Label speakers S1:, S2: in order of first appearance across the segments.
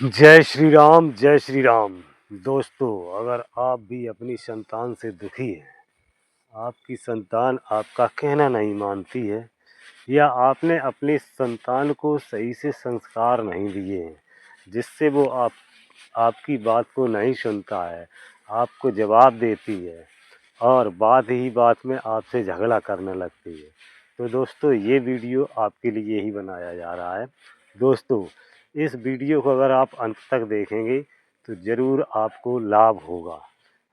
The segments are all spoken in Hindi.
S1: जय श्री राम, जय श्री राम। दोस्तों, अगर आप भी अपनी संतान से दुखी हैं, आपकी संतान आपका कहना नहीं मानती है या आपने अपनी संतान को सही से संस्कार नहीं दिए हैं, जिससे वो आपकी बात को नहीं सुनता है, आपको जवाब देती है और बात ही बात में आपसे झगड़ा करने लगती है, तो दोस्तों ये वीडियो आपके लिए ही बनाया जा रहा है। दोस्तों, इस वीडियो को अगर आप अंत तक देखेंगे तो ज़रूर आपको लाभ होगा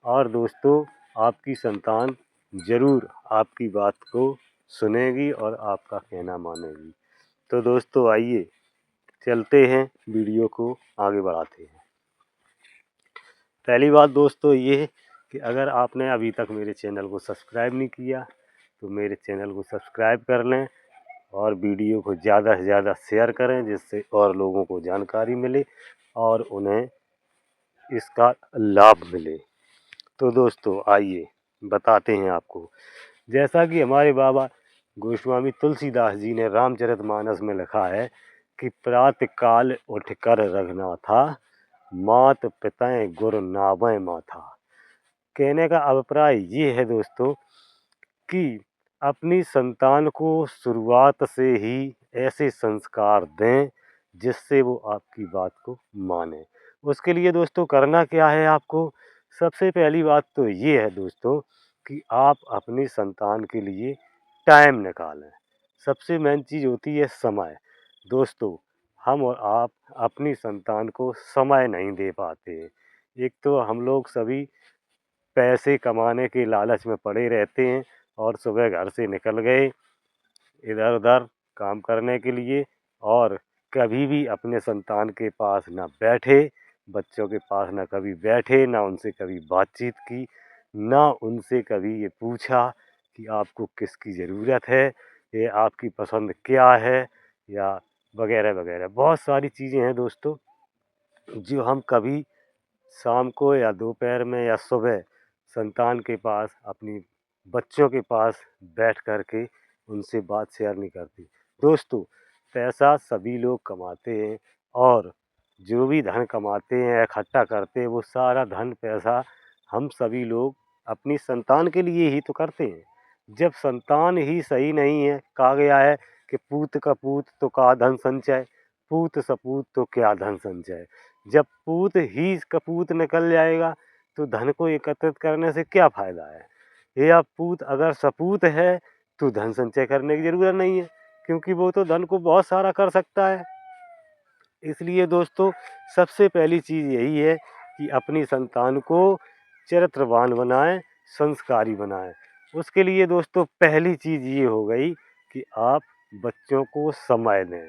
S1: और दोस्तों आपकी संतान ज़रूर आपकी बात को सुनेगी और आपका कहना मानेगी। तो दोस्तों आइए चलते हैं, वीडियो को आगे बढ़ाते हैं। पहली बात दोस्तों ये कि अगर आपने अभी तक मेरे चैनल को सब्सक्राइब नहीं किया तो मेरे चैनल को सब्सक्राइब कर लें और वीडियो को ज़्यादा से ज़्यादा शेयर करें, जिससे और लोगों को जानकारी मिले और उन्हें इसका लाभ मिले। तो दोस्तों आइए बताते हैं आपको। जैसा कि हमारे बाबा गोस्वामी तुलसीदास जी ने रामचरितमानस में लिखा है कि प्रातःकाल उठकर रघुनाथा, मात पितय गुरु नावै माथा। कहने का अभिप्राय ये है दोस्तों कि अपनी संतान को शुरुआत से ही ऐसे संस्कार दें जिससे वो आपकी बात को माने। उसके लिए दोस्तों करना क्या है आपको? सबसे पहली बात तो ये है दोस्तों कि आप अपनी संतान के लिए टाइम निकालें। सबसे मेन चीज़ होती है समय। दोस्तों, हम और आप अपनी संतान को समय नहीं दे पाते हैं। एक तो हम लोग सभी पैसे कमाने के लालच में पड़े रहते हैं और सुबह घर से निकल गए इधर उधर काम करने के लिए और कभी भी अपने संतान के पास ना बैठे, बच्चों के पास ना कभी बैठे, ना उनसे कभी बातचीत की, ना उनसे कभी ये पूछा कि आपको किसकी ज़रूरत है, ये आपकी पसंद क्या है या वगैरह वगैरह। बहुत सारी चीज़ें हैं दोस्तों जो हम कभी शाम को या दोपहर में या सुबह संतान के पास, अपनी बच्चों के पास बैठ कर के उनसे बात शेयर नहीं करती। दोस्तों, पैसा सभी लोग कमाते हैं और जो भी धन कमाते हैं, इकट्ठा करते हैं, वो सारा धन पैसा हम सभी लोग अपनी संतान के लिए ही तो करते हैं। जब संतान ही सही नहीं है, कहा गया है कि पूत कपूत तो का धन संचय, पूत सपूत तो क्या धन संचय। जब पूत ही कपूत निकल जाएगा तो धन को एकत्रित करने से क्या फ़ायदा है। या पूत अगर सपूत है तो धन संचय करने की ज़रूरत नहीं है, क्योंकि वो तो धन को बहुत सारा कर सकता है। इसलिए दोस्तों सबसे पहली चीज़ यही है कि अपनी संतान को चरित्रवान बनाएं, संस्कारी बनाएं। उसके लिए दोस्तों पहली चीज़ ये हो गई कि आप बच्चों को समय दें।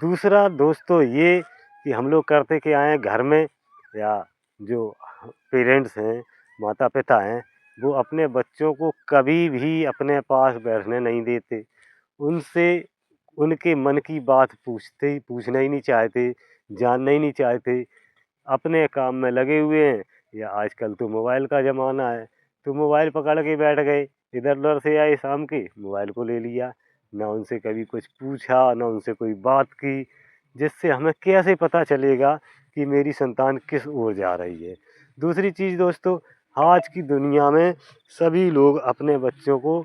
S1: दूसरा दोस्तों ये कि हम लोग करते क्या हैं घर में, या जो पेरेंट्स हैं, माता पिता हैं, वो अपने बच्चों को कभी भी अपने पास बैठने नहीं देते। उनसे उनके मन की बात पूछना ही नहीं चाहते, जानना ही नहीं चाहते। अपने काम में लगे हुए हैं या आजकल तो मोबाइल का ज़माना है, तो मोबाइल पकड़ के बैठ गए, इधर-उधर से आए शाम के, मोबाइल को ले लिया। ना उनसे कभी कुछ पूछा, ना उनसे कोई बात की, जिससे हमें कैसे पता चलेगा कि मेरी संतान किस ओर जा रही है। दूसरी चीज़ दोस्तों, आज की दुनिया में सभी लोग अपने बच्चों को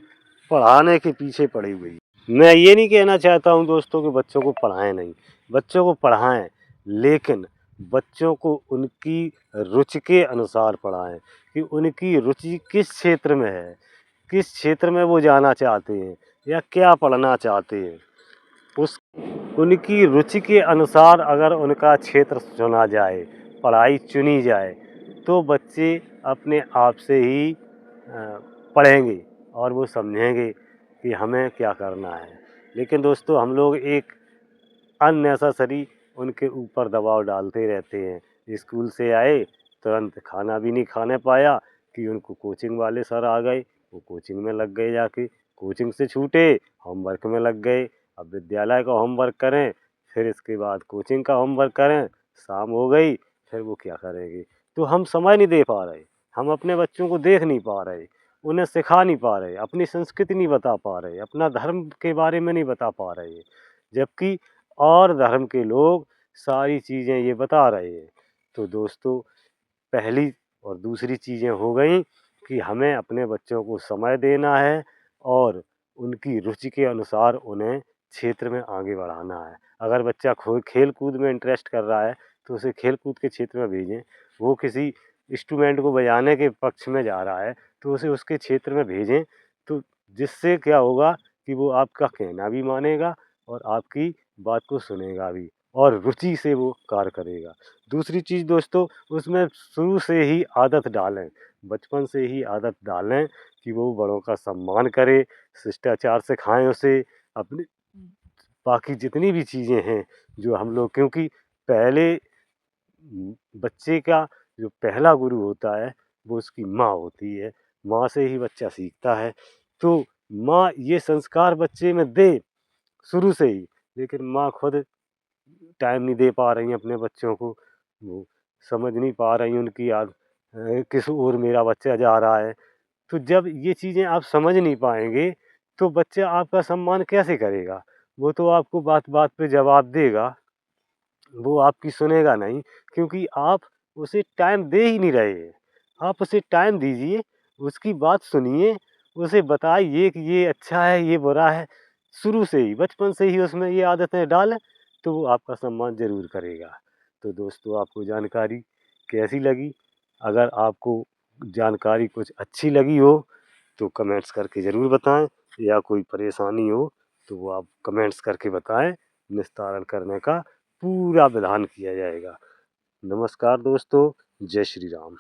S1: पढ़ाने के पीछे पड़े हुए हैं। मैं ये नहीं कहना चाहता हूँ दोस्तों कि बच्चों को पढ़ाएं नहीं, बच्चों को पढ़ाएं, लेकिन बच्चों को उनकी रुचि के अनुसार पढ़ाएं कि उनकी रुचि किस क्षेत्र में है, किस क्षेत्र में वो जाना चाहते हैं या क्या पढ़ना चाहते हैं। उस उनकी रुचि के अनुसार अगर उनका क्षेत्र चुना जाए, पढ़ाई चुनी जाए, तो बच्चे अपने आप से ही पढ़ेंगे और वो समझेंगे कि हमें क्या करना है। लेकिन दोस्तों हम लोग एक अननेसेसरी उनके ऊपर दबाव डालते रहते हैं। स्कूल से आए, तुरंत खाना भी नहीं खाने पाया कि उनको कोचिंग वाले सर आ गए, वो कोचिंग में लग गए, जाके कोचिंग से छूटे, होमवर्क में लग गए। अब विद्यालय का होमवर्क करें, फिर इसके बाद कोचिंग का होमवर्क करें, शाम हो गई, फिर वो क्या करेंगे। तो हम समय नहीं दे पा रहे, हम अपने बच्चों को देख नहीं पा रहे, उन्हें सिखा नहीं पा रहे, अपनी संस्कृति नहीं बता पा रहे, अपना धर्म के बारे में नहीं बता पा रहे। जबकि और धर्म के लोग सारी चीज़ें ये बता रहे हैं। तो दोस्तों, पहली और दूसरी चीज़ें हो गई कि हमें अपने बच्चों को समय देना है और उनकी रुचि के अनुसार उन्हें क्षेत्र में आगे बढ़ाना है। अगर बच्चा खेल कूद में इंटरेस्ट कर रहा है तो उसे खेल कूद के क्षेत्र में भेजें। वो किसी इंस्ट्रूमेंट को बजाने के पक्ष में जा रहा है तो उसे उसके क्षेत्र में भेजें। तो जिससे क्या होगा कि वो आपका कहना भी मानेगा और आपकी बात को सुनेगा भी और रुचि से वो कार्य करेगा। दूसरी चीज़ दोस्तों, उसमें शुरू से ही आदत डालें, बचपन से ही आदत डालें कि वो बड़ों का सम्मान करे, शिष्टाचार सिखाएँ उसे, अपनी बाकी जितनी भी चीज़ें हैं जो हम लोग, क्योंकि पहले बच्चे का जो पहला गुरु होता है वो उसकी माँ होती है। माँ से ही बच्चा सीखता है। तो माँ ये संस्कार बच्चे में दे शुरू से ही, लेकिन माँ खुद टाइम नहीं दे पा रही हैं अपने बच्चों को, वो समझ नहीं पा रही हैं उनकी किस ओर मेरा बच्चा जा रहा है। तो जब ये चीज़ें आप समझ नहीं पाएँगे, तो बच्चा आपका सम्मान कैसे करेगा? वो तो आपको बात-बात पे जवाब देगा, वो आपकी सुनेगा नहीं, क्योंकि आप उसे टाइम दे ही नहीं रहे हैं। आप उसे टाइम दीजिए, उसकी बात सुनिए, उसे बताइए कि ये अच्छा है, ये बुरा है। शुरू से ही, बचपन से ही उसमें ये आदतें डालें, तो वो आपका सम्मान ज़रूर करेगा। तो दोस्तों, आपको जानकारी कैसी लगी? अगर आपको जानकारी कुछ अच्छी लगी हो, तो कमेंट्स करके ज़रूर बताएँ, या कोई परेशानी हो, तो वो आप कमेंट्स करके बताएँ, निस्तारण करने का पूरा विधान किया जाएगा। नमस्कार दोस्तों, जय श्री राम।